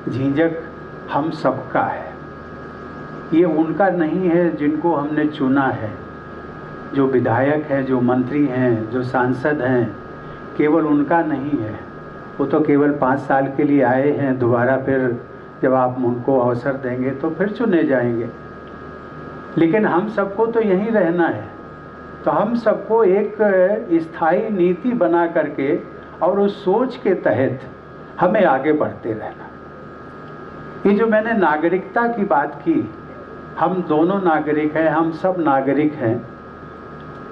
झिझक हम सबका है। ये उनका नहीं है जिनको हमने चुना है, जो विधायक हैं, जो मंत्री हैं, जो सांसद हैं, केवल उनका नहीं है। वो तो केवल 5 साल के लिए आए हैं, दोबारा फिर जब आप उनको अवसर देंगे तो फिर चुने जाएंगे। लेकिन हम सबको तो यहीं रहना है, तो हम सबको एक स्थायी नीति बना करके और उस सोच के तहत हमें आगे बढ़ते रहना। ये जो मैंने नागरिकता की बात की, हम दोनों नागरिक हैं, हम सब नागरिक हैं।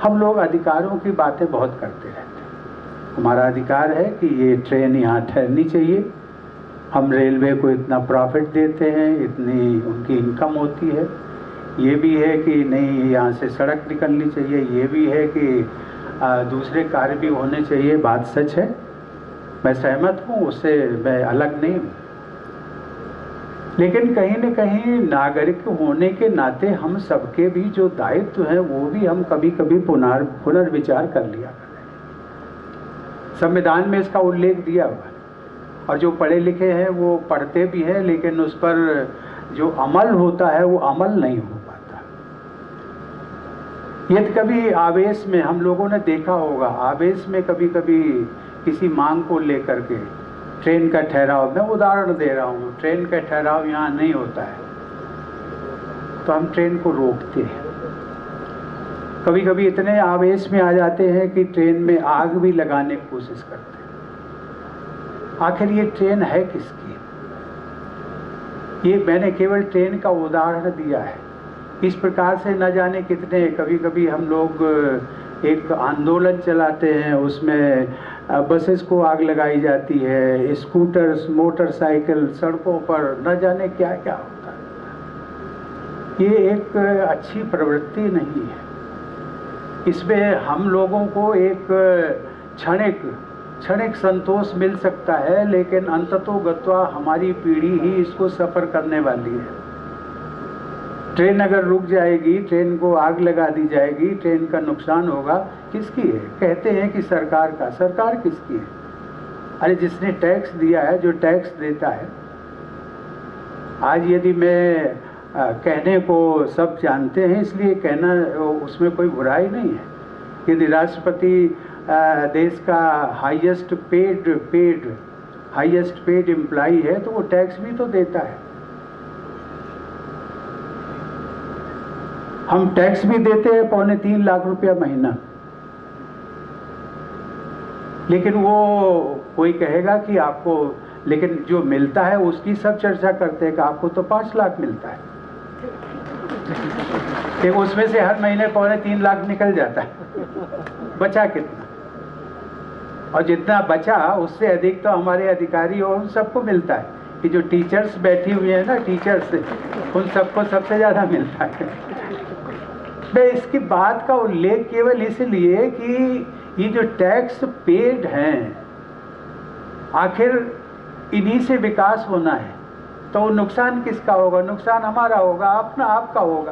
हम लोग अधिकारों की बातें बहुत करते रहते हैं। हमारा अधिकार है कि ये ट्रेन यहाँ ठहरनी चाहिए, हम रेलवे को इतना प्रॉफिट देते हैं, इतनी उनकी इनकम होती है। ये भी है कि नहीं, यहाँ से सड़क निकलनी चाहिए, ये भी है कि दूसरे कार्य भी होने चाहिए। बात सच है, मैं सहमत हूँ, उससे मैं अलग नहीं हूँ। लेकिन कहीं न कहीं नागरिक होने के नाते हम सबके भी जो दायित्व हैं वो भी हम कभी कभी पुनर्विचार कर लिया करें। संविधान में इसका उल्लेख दिया हुआ है, और जो पढ़े लिखे हैं वो पढ़ते भी हैं, लेकिन उस पर जो अमल होता है वो अमल नहीं हो पाता। यदि कभी आवेश में, हम लोगों ने देखा होगा, आवेश में कभी कभी किसी मांग को लेकर के, ट्रेन का ठहराव, मैं उदाहरण दे रहा हूँ, ट्रेन का ठहराव यहाँ नहीं होता है तो हम ट्रेन को रोकते हैं। कभी कभी इतने आवेश में आ जाते हैं कि ट्रेन में आग भी लगाने की कोशिश करते हैं। आखिर ये ट्रेन है किसकी? ये मैंने केवल ट्रेन का उदाहरण दिया है। इस प्रकार से न जाने कितने, कभी कभी हम लोग एक आंदोलन चलाते हैं, उसमें बसेस को आग लगाई जाती है, स्कूटर्स, मोटरसाइकिल, सड़कों पर न जाने क्या क्या होता है। ये एक अच्छी प्रवृत्ति नहीं है। इसमें हम लोगों को एक क्षणिक संतोष मिल सकता है, लेकिन अंततोगत्वा हमारी पीढ़ी ही इसको सफ़र करने वाली है। ट्रेन अगर रुक जाएगी, ट्रेन को आग लगा दी जाएगी, ट्रेन का नुकसान होगा, किसकी है? कहते हैं कि सरकार का। सरकार किसकी है? अरे जिसने टैक्स दिया है, जो टैक्स देता है। आज यदि मैं कहने को सब जानते हैं इसलिए कहना, उसमें कोई बुराई नहीं है। यदि राष्ट्रपति देश का हाईएस्ट पेड एम्प्लॉई है तो वो टैक्स भी तो देता है। हम टैक्स भी देते हैं 2.25 लाख रुपया महीना, लेकिन वो कोई कहेगा कि आपको, लेकिन जो मिलता है उसकी सब चर्चा करते हैं कि आपको तो 5 लाख मिलता है, कि उसमें से हर महीने 2.25 लाख निकल जाता है। बचा कितना? और जितना बचा उससे अधिक तो हमारे अधिकारी और उन सबको मिलता है। कि जो टीचर्स बैठी हुई है ना, टीचर्स, उन सबको सबसे ज़्यादा मिलता है। मैं इसकी बात का उल्लेख केवल इसलिए कि ये जो टैक्स पेड हैं, आखिर इन्हीं से विकास होना है, तो नुकसान किसका होगा? नुकसान हमारा होगा, अपना आपका होगा।